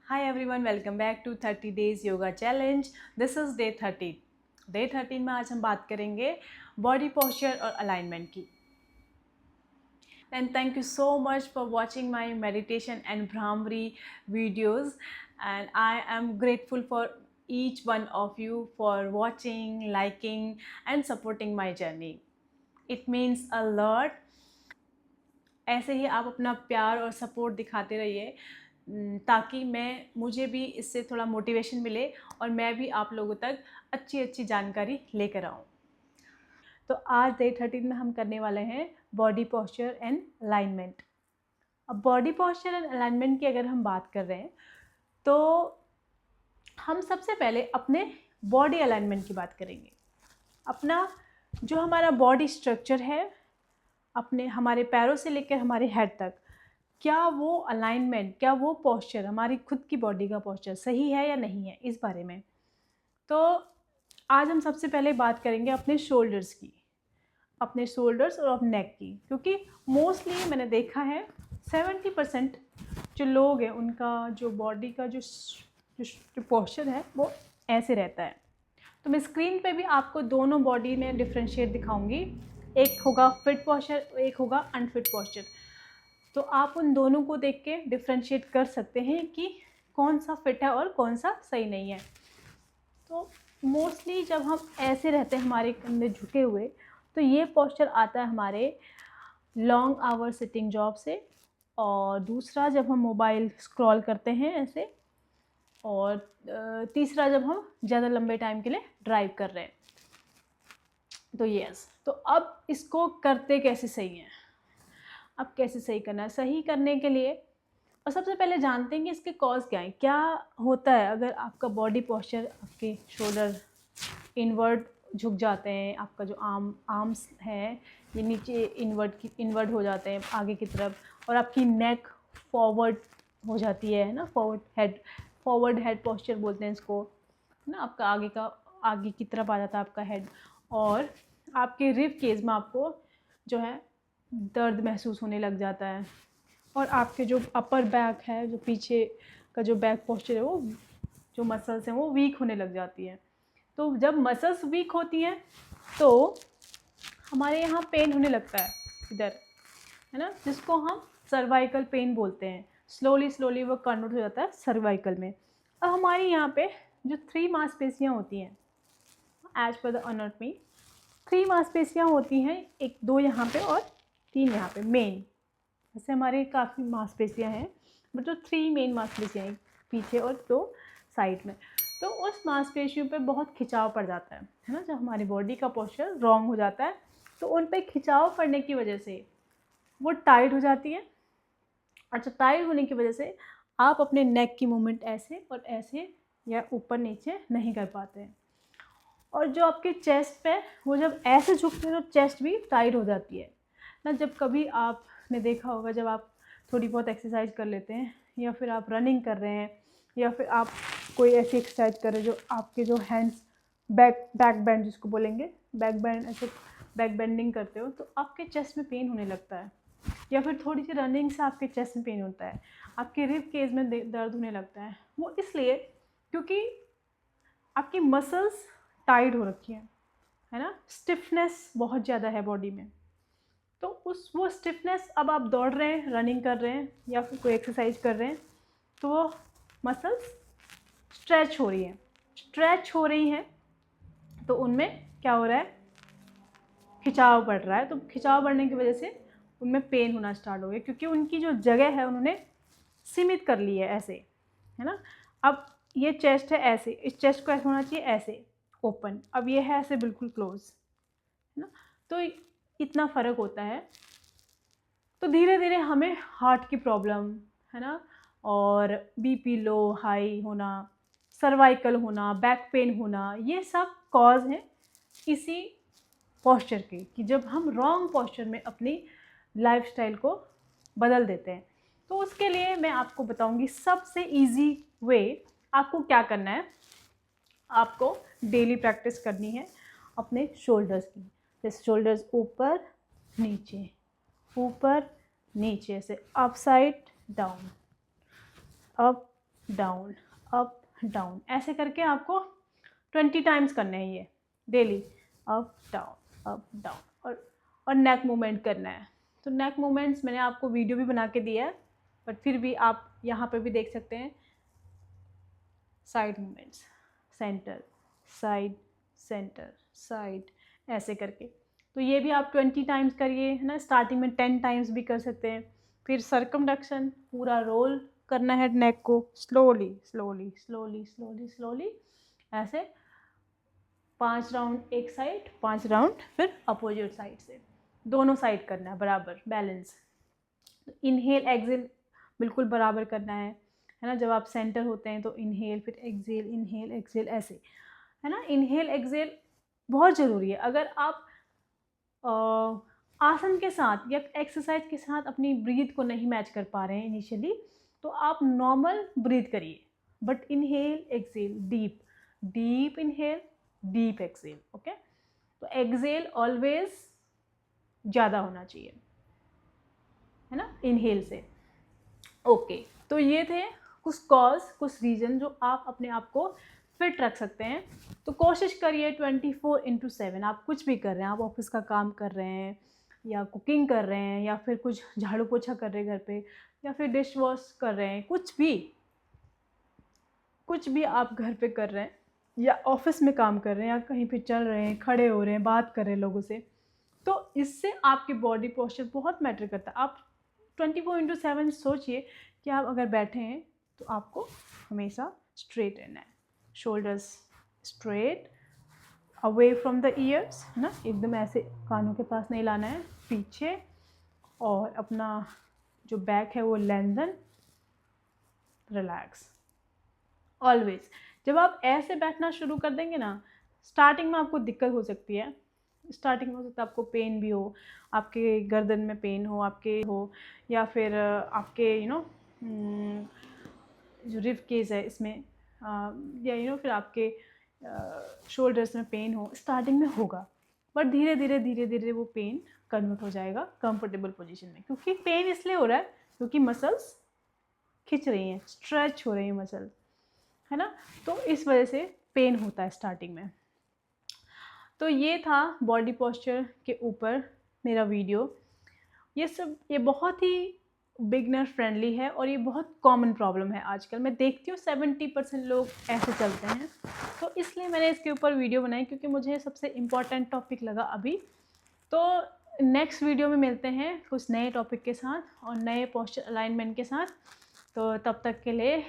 Hi everyone, welcome back to 30 days yoga challenge. This is day 13. Day 13 में आज हम बात करेंगे बॉडी पोस्चर और अलाइनमेंट की. And thank you so much for watching my meditation and Brahmari videos. And I am grateful for each one of you for watching, liking and supporting my journey. It means a lot. ऐसे ही आप अपना प्यार और support दिखाते रहिए ताकि मुझे भी इससे थोड़ा मोटिवेशन मिले और मैं भी आप लोगों तक अच्छी अच्छी जानकारी लेकर आऊँ. तो आज डे 13 में हम करने वाले हैं बॉडी पोस्चर एंड अलाइनमेंट. अब बॉडी पोस्चर एंड अलाइनमेंट की अगर हम बात कर रहे हैं तो हम सबसे पहले अपने बॉडी अलाइनमेंट की बात करेंगे. अपना जो हमारा बॉडी स्ट्रक्चर है, अपने हमारे पैरों से लेकर हमारे हेड तक, क्या वो अलाइनमेंट, क्या वो पोस्चर, हमारी खुद की बॉडी का पोस्चर सही है या नहीं है, इस बारे में. तो आज हम सबसे पहले बात करेंगे अपने शोल्डर्स की, अपने शोल्डर्स और अपने नेक की. क्योंकि मोस्टली मैंने देखा है 70% जो लोग हैं उनका जो बॉडी का जो पोस्चर है वो ऐसे रहता है. तो मैं स्क्रीन पे भी आपको दोनों बॉडी में डिफ्रेंशिएट दिखाऊंगी. एक होगा फिट पोस्चर, एक होगा अनफिट पोस्चर. तो आप उन दोनों को देख के डिफ्रेंशिएट कर सकते हैं कि कौन सा फिट है और कौन सा सही नहीं है. तो मोस्टली जब हम ऐसे रहते हैं हमारे कंधे झुके हुए, तो ये पोस्चर आता है हमारे लॉन्ग आवर सिटिंग जॉब से. और दूसरा जब हम मोबाइल स्क्रॉल करते हैं ऐसे, और तीसरा जब हम ज़्यादा लंबे टाइम के लिए ड्राइव कर रहे हैं. तो यस, तो अब इसको करते कैसे सही हैं, अब कैसे सही करना है. सही करने के लिए और सबसे पहले जानते हैं कि इसके कॉज क्या है. क्या होता है अगर आपका बॉडी पोस्चर, आपके शोल्डर इनवर्ड झुक जाते हैं, आपका जो आर्म्स है ये नीचे इनवर्ड हो जाते हैं आगे की तरफ, और आपकी नेक फॉरवर्ड हो जाती है ना, फॉरवर्ड हेड पोस्चर बोलते हैं इसको, है ना. आपका आगे की तरफ आ जाता है आपका हेड, और आपके रिब केज में आपको जो है दर्द महसूस होने लग जाता है, और आपके जो अपर बैक है, जो पीछे का जो बैक पोस्चर है, वो जो मसल्स हैं वो वीक होने लग जाती है. तो जब मसल्स वीक होती हैं तो हमारे यहाँ पेन होने लगता है इधर, है ना, जिसको हम सर्वाइकल पेन बोलते हैं. स्लोली वो कन्वर्ट हो जाता है सर्वाइकल में. अब हमारी यहाँ पे जो 3 मांसपेशियाँ होती हैं, एज पर द एनाटॉमी 3 मांसपेशियाँ होती हैं, 2 यहाँ पे और 3 यहाँ पे मेन. ऐसे हमारे काफ़ी मांसपेशियाँ हैं, बट जो 3 मेन मांसपेशियाँ हैं पीछे और 2 साइड में, तो उस मांसपेशियों पे बहुत खिंचाव पड़ जाता है ना. जब हमारी बॉडी का पोस्चर रॉन्ग हो जाता है तो उन पे खिंचाव पड़ने की वजह से वो टाइट हो जाती है. अच्छा, टाइट होने की वजह से आप अपने नेक की मूवमेंट ऐसे और ऐसे या ऊपर नीचे नहीं कर पाते हैं. और जो आपके चेस्ट पे, वो जब ऐसे झुकते हैं तो चेस्ट भी टाइट हो जाती है ना. जब कभी आपने देखा होगा, जब आप थोड़ी बहुत एक्सरसाइज कर लेते हैं, या फिर आप रनिंग कर रहे हैं, या फिर आप कोई ऐसी एक्सरसाइज कर रहे हैं जो आपके जो हैंड्स बैक बेंड जिसको बोलेंगे, बैक बेंड, ऐसे बैक बेंडिंग करते हो, तो आपके चेस्ट में पेन होने लगता है. या फिर थोड़ी सी रनिंग से आपके चेस्ट में पेन होता है, आपके रिब केज में दर्द होने लगता है. वो इसलिए क्योंकि आपकी मसल्स टाइट हो रखी है ना. स्टिफनेस बहुत ज़्यादा है बॉडी में. तो वो स्टिफनेस, अब आप दौड़ रहे हैं, रनिंग कर रहे हैं, या फिर कोई एक्सरसाइज कर रहे हैं, तो वो मसल्स स्ट्रेच हो रही हैं, तो उनमें क्या हो रहा है, खिंचाव बढ़ रहा है. तो खिंचाव बढ़ने की वजह से उनमें पेन होना स्टार्ट हो गया, क्योंकि उनकी जो जगह है उन्होंने सीमित कर ली है ऐसे, है ना. अब ये चेस्ट है ऐसे, इस चेस्ट को ऐसे होना चाहिए ऐसे ओपन, अब ये है ऐसे बिल्कुल क्लोज, है ना. तो इतना फ़र्क होता है. तो धीरे धीरे हमें हार्ट की प्रॉब्लम, है ना, और बीपी लो हाई होना, सर्वाइकल होना, बैक पेन होना, ये सब कॉज हैं इसी पोस्चर के, कि जब हम रॉन्ग पोस्चर में अपनी लाइफस्टाइल को बदल देते हैं. तो उसके लिए मैं आपको बताऊंगी सबसे इजी वे. आपको क्या करना है, आपको डेली प्रैक्टिस करनी है अपने शोल्डर्स की. जैसे शोल्डर्स ऊपर नीचे, ऐसे up side down, up down, up down, ऐसे करके आपको 20 टाइम्स करने हैं ये डेली, अप डाउन। और नेक मूवमेंट करना है। तो नेक मूवमेंट्स मैंने आपको वीडियो भी बना के दिया है, बट फिर भी आप यहाँ पे भी देख सकते हैं। Side movements, centre side, centre side, ऐसे करके। तो ये भी आप 20 टाइम्स करिए, है ना। स्टार्टिंग में 10 टाइम्स भी कर सकते हैं। फिर सर्कमडक्शन, पूरा रोल करना है नेक को, slowly slowly slowly slowly slowly, ऐसे 5 राउंड एक साइड, 5 राउंड फिर अपोजिट साइड से, दोनों साइड करना है बराबर, बैलेंस। इनहेल एक्सेल बिल्कुल बराबर करना है ना। जब आप सेंटर होते हैं तो इनहेल, फिर एक्सेल, इनहेल एक्सेल, ऐसे, है ना। इनहेल एक्सेल बहुत ज़रूरी है। अगर आप आसन के साथ या एक्सरसाइज के साथ अपनी ब्रीथ को नहीं मैच कर पा रहे हैं इनिशियली, तो आप नॉर्मल ब्रीथ करिए, but inhale exhale, deep deep inhale, deep exhale, okay. तो एक्सेल ऑलवेज ज़्यादा होना चाहिए, है ना, इनहेल से। ओके, तो ये थे कुछ कॉज, कुछ रीज़न जो आप अपने आप को फिट रख सकते हैं। तो कोशिश करिए 24/7 आप कुछ भी कर रहे हैं, आप ऑफिस का काम कर रहे हैं या कुकिंग कर रहे हैं या फिर कुछ झाड़ू पोछा कर रहे हैं घर पे, या फिर डिश वॉश कर रहे हैं, कुछ भी आप घर पे कर रहे हैं या ऑफिस में काम कर रहे हैं या कहीं पे चल रहे हैं, खड़े हो रहे हैं, बात कर रहे हैं लोगों से, तो इससे आपकी बॉडी पोस्चर बहुत मैटर करता है। आप 24/7 सोचिए कि आप अगर बैठे हैं तो आपको हमेशा स्ट्रेट रहना है, shoulders straight, away from the years, है ना, एकदम ऐसे कानों के पास नहीं लाना है, पीछे, और अपना जो बैक है वो लेंथन, रिलैक्स ऑलवेज। जब आप ऐसे बैठना शुरू कर देंगे ना, स्टार्टिंग में आपको दिक्कत हो सकती है, स्टार्टिंग में हो सकता है आपको पेन भी हो, आपके गर्दन में पेन हो, आपके हो, या फिर आपके जो रिब केस है इसमें, या फिर आपके शोल्डर्स में पेन हो, स्टार्टिंग में होगा, बट धीरे धीरे वो पेन कन्वर्ट हो जाएगा कंफर्टेबल पोजीशन में। क्योंकि पेन इसलिए हो रहा है क्योंकि मसल्स खिंच रही हैं, स्ट्रेच हो रही हैं मसल्स, है ना। तो इस वजह से पेन होता है स्टार्टिंग में। तो ये था बॉडी पोस्चर के ऊपर मेरा वीडियो। ये बहुत ही बिगनर फ्रेंडली है और ये बहुत कॉमन प्रॉब्लम है आजकल। मैं देखती हूँ 70% लोग ऐसे चलते हैं, तो इसलिए मैंने इसके ऊपर वीडियो बनाई, क्योंकि मुझे सबसे इम्पॉर्टेंट टॉपिक लगा अभी। तो नेक्स्ट वीडियो में मिलते हैं कुछ नए टॉपिक के साथ और नए पोस्चर अलाइनमेंट के साथ। तो तब तक के लिए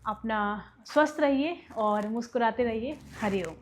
अपना स्वस्थ रहिए और मुस्कुराते रहिए। हरि ओम।